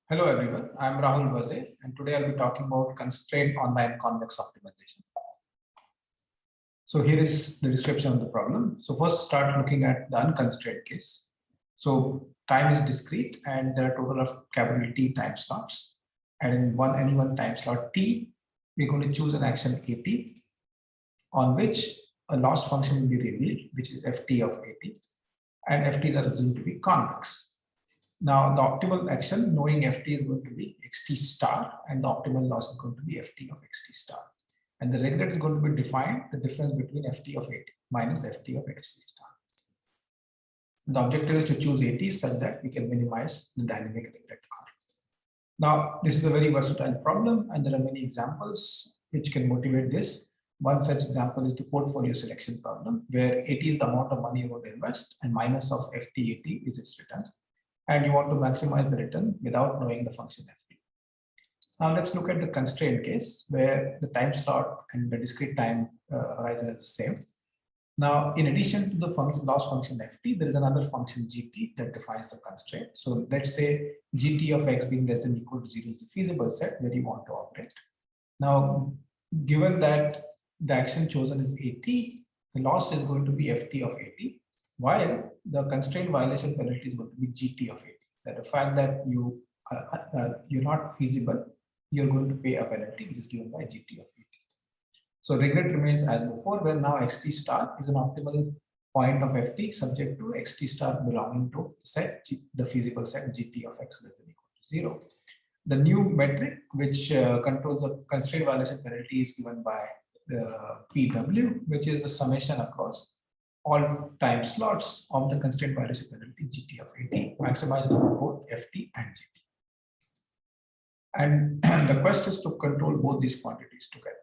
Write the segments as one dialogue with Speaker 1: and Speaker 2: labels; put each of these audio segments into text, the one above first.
Speaker 1: Hello everyone, I am Rahul Baze and today I'll be talking about constrained online convex optimization. So here is the description of the problem. So first start looking at the unconstrained case. So time is discrete and there are total of capital T time slots. And in any one time slot T, we're going to choose an action AT on which a loss function will be revealed, which is Ft of AT, and FTs are assumed to be convex. Now, the optimal action, knowing Ft is going to be xt star, and the optimal loss is going to be Ft of xt star. And the regret is going to be defined, the difference between Ft of AT minus Ft of xt star. The objective is to choose AT such that we can minimize the dynamic regret R. Now, this is a very versatile problem, and there are many examples which can motivate this. One such example is the portfolio selection problem, where AT is the amount of money you want to invest, and minus of FT/AT is its return. And you want to maximize the return without knowing the function Ft. Now let's look at the constraint case where the time slot and the discrete time horizon is the same. Now, in addition to the loss function Ft, there is another function Gt that defines the constraint. So let's say Gt of x being less than equal to 0 is the feasible set where you want to operate. Now, given that the action chosen is At, the loss is going to be Ft of At, while the constraint violation penalty is going to be Gt of AT. That the fact that you're not feasible, you're going to pay a penalty which is given by Gt of AT. So regret remains as before, where now xt star is an optimal point of Ft subject to xt star belonging to the set, the feasible set Gt of x less than equal to 0. The new metric which controls the constraint violation penalty is given by the PW, which is the summation across all time slots of the constraint violation penalty Gt of AT, maximize both Ft and Gt. And the quest is to control both these quantities together.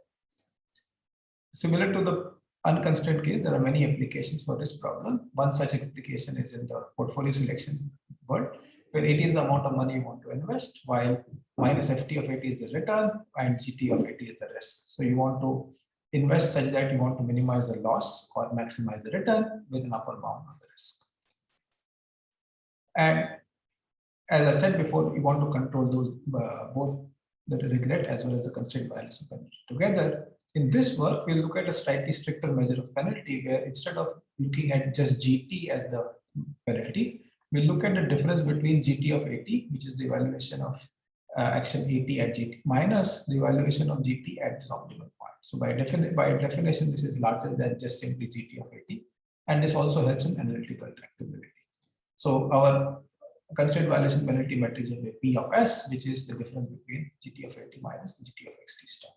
Speaker 1: Similar to the unconstrained case, there are many applications for this problem. One such application is in the portfolio selection world, where AT is the amount of money you want to invest, while minus Ft of AT is the return and Gt of AT is the risk. So you want to invest such that you want to minimize the loss or maximize the return with an upper bound of the risk. And as I said before, you want to control those both the regret as well as the constraint violation penalty together. In this work, we'll look at a slightly stricter measure of penalty, where instead of looking at just GT as the penalty, we'll look at the difference between GT of AT, which is the evaluation of action AT at GT, minus the evaluation of GT at this optimal point. So by definition, this is larger than just simply GT of AT, and this also helps in analytical tractability. So our constraint violation penalty matrix will be P of S, which is the difference between GT of AT minus GT of xt star.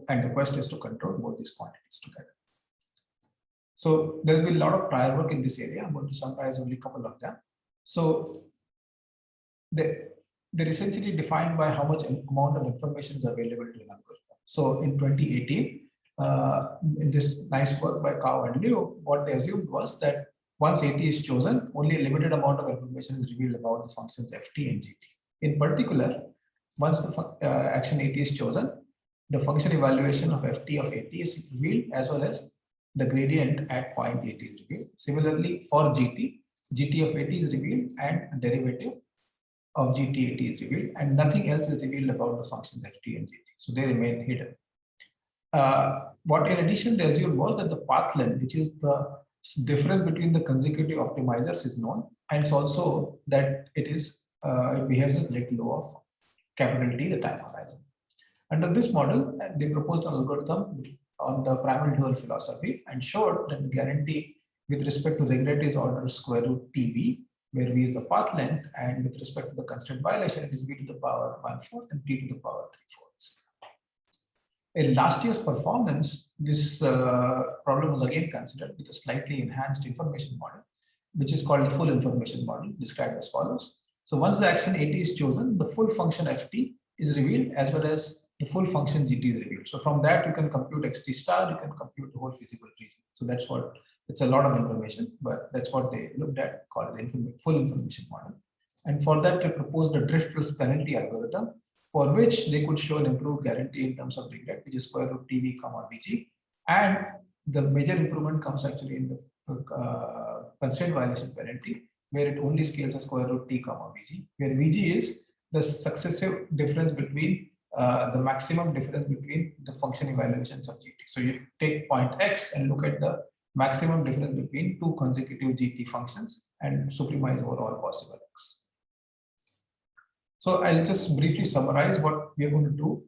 Speaker 1: And the quest is to control both these quantities together. So there will be a lot of prior work in this area. I'm going to summarize only a couple of them. So they're essentially defined by how much amount of information is available to an algorithm. So in 2018, in this nice work by Kao and Liu, what they assumed was that once AT is chosen, only a limited amount of information is revealed about the functions Ft and Gt. In particular, once the action AT is chosen, the function evaluation of Ft of AT is revealed as well as the gradient at point AT is revealed. Similarly, for Gt, Gt of AT is revealed and derivative of Gt AT is revealed, and nothing else is revealed about the functions Ft and Gt. So they remain hidden. What in addition they assumed was that the path length, which is the difference between the consecutive optimizers, is known, and it's also that it behaves as let low of capital T, the time horizon. Under this model, they proposed an algorithm on the primal dual philosophy and showed that the guarantee with respect to regret is order square root TV, where V is the path length, and with respect to the constraint violation, it is V to the power 1/4 and T to the power 3/4. In last year's performance, this problem was again considered with a slightly enhanced information model, which is called the full information model, described as follows. So once the action AT is chosen, the full function Ft is revealed as well as the full function Gt is revealed. So from that, you can compute xt star, you can compute the whole feasible region. So that's what, it's a lot of information, but that's what they looked at, called the full information model. And for that, they proposed a drift plus penalty algorithm, for which they could show an improved guarantee in terms of regret, which is square root TV comma Vg. And the major improvement comes actually in the constraint violation penalty, where it only scales as square root t comma vg, where vg is the successive difference between the maximum difference between the function evaluations of gt. So you take point x and look at the maximum difference between two consecutive gt functions and supremize over all possible x. So I'll just briefly summarize what we are going to do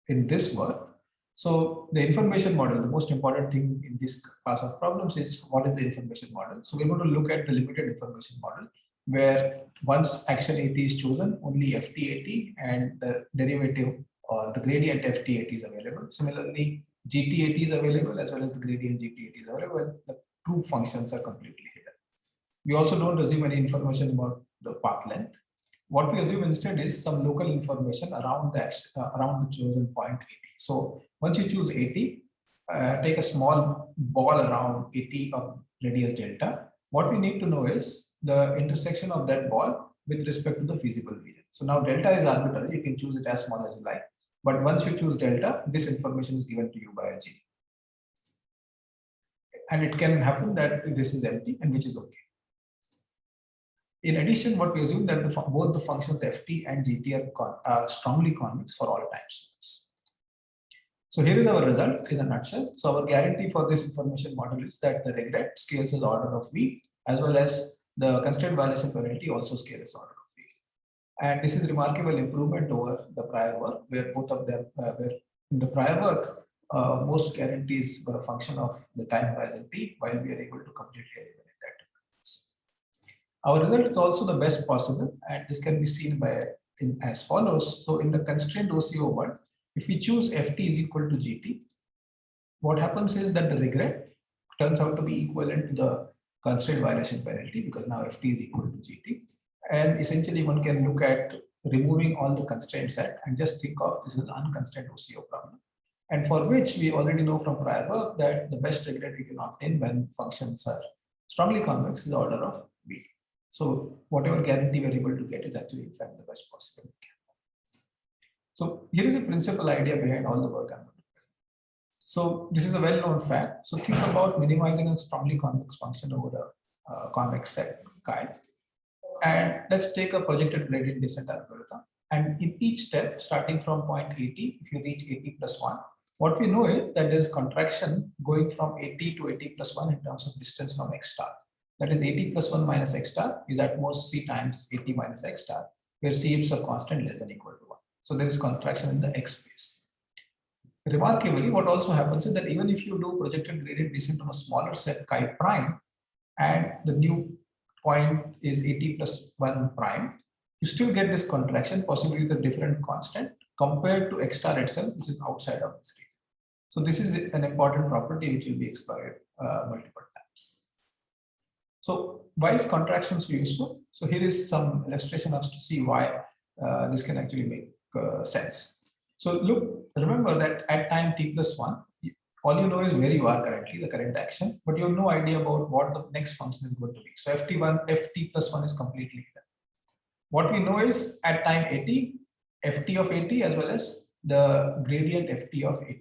Speaker 1: in this work. So the information model, the most important thing in this class of problems is what is the information model. So we're going to look at the limited information model, where once action AT is chosen, only FT-AT and the derivative or the gradient FT-AT is available. Similarly, GT-AT is available as well as the gradient GT-AT is available. The two functions are completely hidden. We also don't assume any information about the path length. What we assume instead is some local information around the chosen point AT. So once you choose AT, take a small ball around AT of radius delta. What we need to know is the intersection of that ball with respect to the feasible region. So now delta is arbitrary, you can choose it as small as you like. But once you choose delta, this information is given to you by a G. And it can happen that this is empty, and which is okay. In addition, what we assume that both the functions ft and gt are strongly convex for all time steps. So here is our result in a nutshell. So our guarantee for this information model is that the regret scales as order of v, as well as the constraint violation penalty also scales as order of v. And this is remarkable improvement over the prior work, where both of them were in the prior work, most guarantees were a function of the time horizon t, while we are able to completely eliminate that difference. Our result is also the best possible, and this can be seen as follows. So in the constrained OCO world, if we choose ft is equal to gt, what happens is that the regret turns out to be equivalent to the constraint violation penalty, because now ft is equal to gt. And essentially one can look at removing all the constraint set and just think of this as an unconstrained OCO problem, and for which we already know from prior work that the best regret we can obtain when functions are strongly convex is the order of v. So whatever guarantee we're able to get is actually in fact the best possible. So here is a principal idea behind all the work I'm going to do. So this is a well-known fact. So think about minimizing a strongly convex function over a convex set chi. And let's take a projected gradient descent algorithm. And in each step, starting from point AT, if you reach AT plus 1, what we know is that there is contraction going from AT to AT plus 1 in terms of distance from x star. That is AT plus 1 minus x star is at most c times AT minus x star, where c is a constant less than equal to 1. So there is contraction in the x space. Remarkably, what also happens is that even if you do projected gradient descent on a smaller set chi prime, and the new point is AT plus 1 prime, you still get this contraction, possibly with a different constant compared to x star itself, which is outside of this region. So this is an important property which will be explored multiple times. So why is contraction so useful? So here is some illustration as to see why this can actually make sense. So remember that at time t plus 1, all you know is where you are currently, the current action, but you have no idea about what the next function is going to be. So ft plus 1 is completely hidden. What we know is at time at, ft of at as well as the gradient ft of at.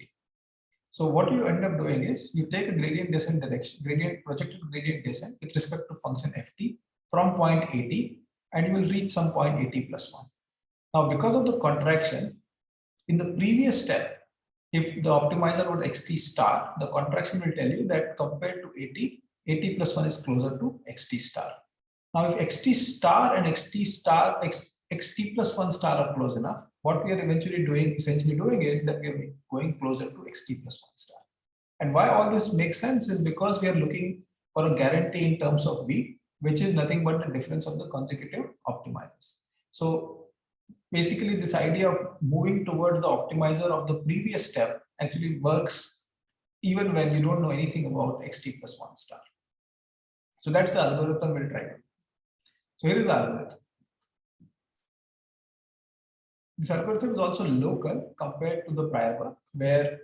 Speaker 1: So what you end up doing is you take a gradient descent direction, projected gradient descent with respect to function ft from point at, and you will reach some point at plus 1. Now, because of the contraction, in the previous step, if the optimizer was xt star, the contraction will tell you that compared to at plus 1 is closer to xt star. Now, if xt star and xt plus 1 star are close enough, what we are essentially doing is that we are going closer to xt plus 1 star. And why all this makes sense is because we are looking for a guarantee in terms of v, which is nothing but the difference of the consecutive optimizers. So basically, this idea of moving towards the optimizer of the previous step actually works even when you don't know anything about xt plus 1 star. So that's the algorithm we'll try to do. So here is the algorithm. This algorithm is also local compared to the prior work, where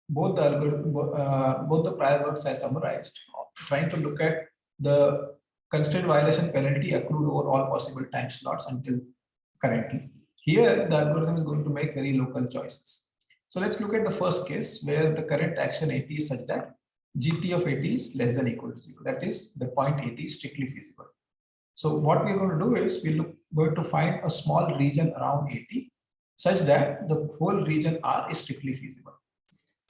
Speaker 1: both the prior works I summarized, trying to look at the constraint violation penalty accrued over all possible time slots until currently. Here, the algorithm is going to make very local choices. So let's look at the first case where the current action AT is such that GT of AT is less than equal to 0. That is, the point AT is strictly feasible. So what we're going to do is going to find a small region around 80 such that the whole region R is strictly feasible.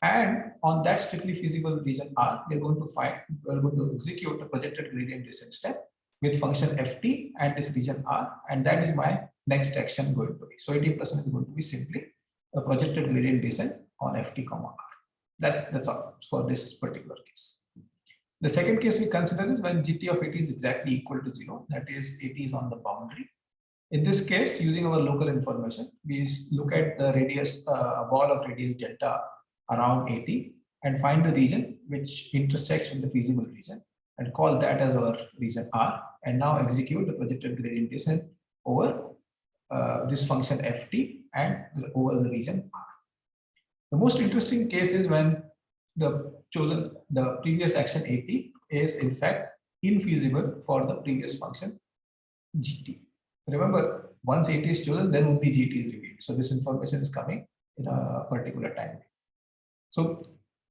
Speaker 1: And on that strictly feasible region R, we're going to execute a projected gradient descent step with function ft and this region R, and that is my next action going to be. So 80 plus 1 is going to be simply a projected gradient descent on ft comma R. That's all for this particular case. The second case we consider is when gt of 80 is exactly equal to 0, that is 80 is on the boundary. In this case, using our local information, we look at the radius, ball of radius delta around 80 and find the region which intersects with the feasible region and call that as our region R, and now execute the projected gradient descent over this function ft and over the region R. The most interesting case is when the previous action 80 is in fact infeasible for the previous function gt. Remember, once 80 is chosen, then only gt is revealed. So this information is coming in a particular time. So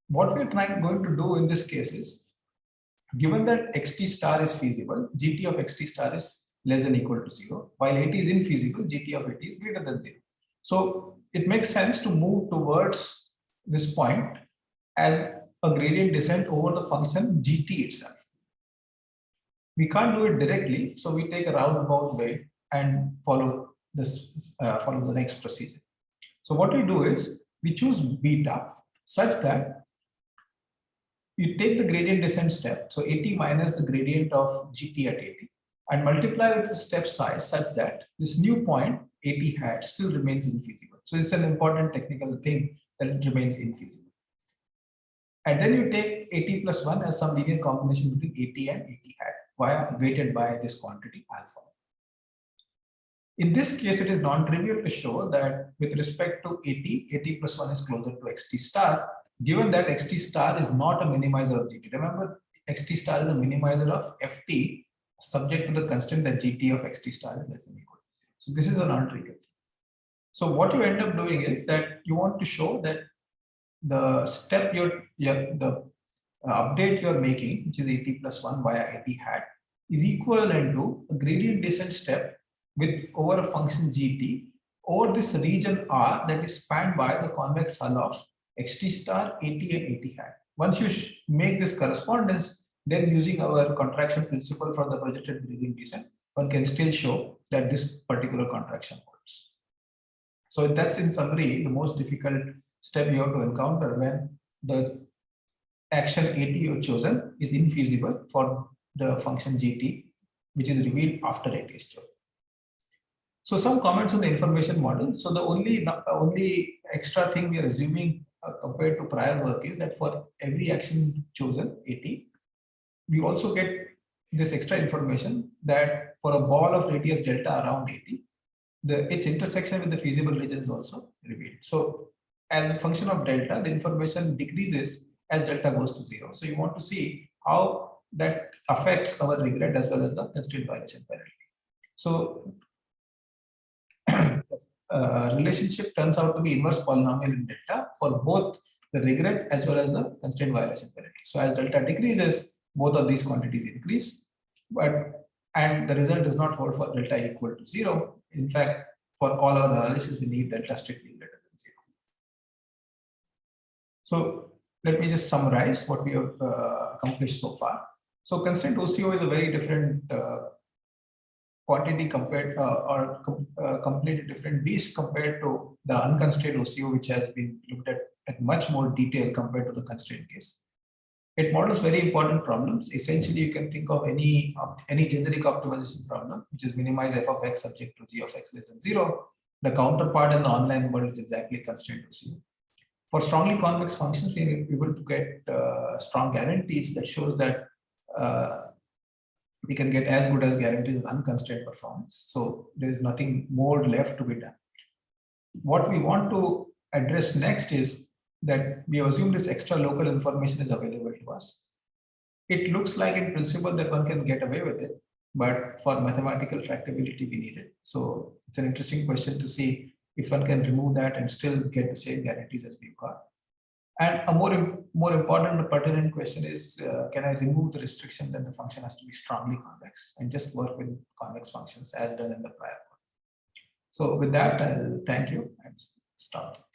Speaker 1: what we're going to do in this case is, given that xt star is feasible, gt of xt star is less than equal to 0, while 80 is infeasible, gt of 80 is greater than 0. So it makes sense to move towards this point as a gradient descent over the function gt itself. We can't do it directly, so we take a roundabout way and follow the next procedure. So what we do is we choose beta such that you take the gradient descent step, so 80 minus the gradient of gt at 80, and multiply with the step size such that this new point 80 hat still remains infeasible. So it's an important technical thing that it remains infeasible. And then you take 80 plus 1 as some linear combination between 80 and 80 hat weighted by this quantity alpha. In this case, it is non-trivial to show that with respect to 80 plus 1 is closer to xt star, given that xt star is not a minimizer of gt. Remember, xt star is a minimizer of ft subject to the constraint that gt of xt star is less than equal to 0. So this is a non-trivial thing. So what you end up doing is that you want to show that the step the update you're making, which is 80 plus 1 via 80 hat, is equivalent to a gradient descent step with over a function gt over this region R that is spanned by the convex hull of xt star, 80 and 80 hat. Once you make this correspondence, then using our contraction principle for the projected gradient descent, one can still show that this particular contraction holds. So that's in summary the most difficult step you have to encounter when the action 80 you've chosen is infeasible for the function gt, which is revealed after 80 is chosen. So some comments on the information model. So the only extra thing we are assuming compared to prior work is that for every action chosen 80, we also get this extra information that for a ball of radius delta around 80, its intersection with the feasible region is also revealed. So as a function of delta, the information decreases as delta goes to 0. So you want to see how that affects our regret as well as the constraint violation penalty. So relationship turns out to be inverse polynomial in delta for both the regret as well as the constraint violation penalty. So as delta decreases, both of these quantities increase, and the result does not hold for delta equal to 0. In fact, for all our analysis, we need delta strictly greater than 0. So let me just summarize what we have accomplished so far. So constraint OCO is a very different quantity compared completely different beast compared to the unconstrained OCO, which has been looked at much more detail compared to the constraint case. It models very important problems. Essentially, you can think of any generic optimization problem, which is minimize f of x subject to g of x less than 0. The counterpart in the online world is exactly constraint OCO. For strongly convex functions, we are able to get strong guarantees that shows that we can get as good as guarantees as unconstrained performance. So there is nothing more left to be done. What we want to address next is that we assume this extra local information is available to us. It looks like in principle that one can get away with it, but for mathematical tractability, we need it. So it's an interesting question to see if one can remove that and still get the same guarantees as we've got. And a more important or pertinent question is, can I remove the restriction that the function has to be strongly convex and just work with convex functions as done in the prior one? So with that, I'll thank you and stop.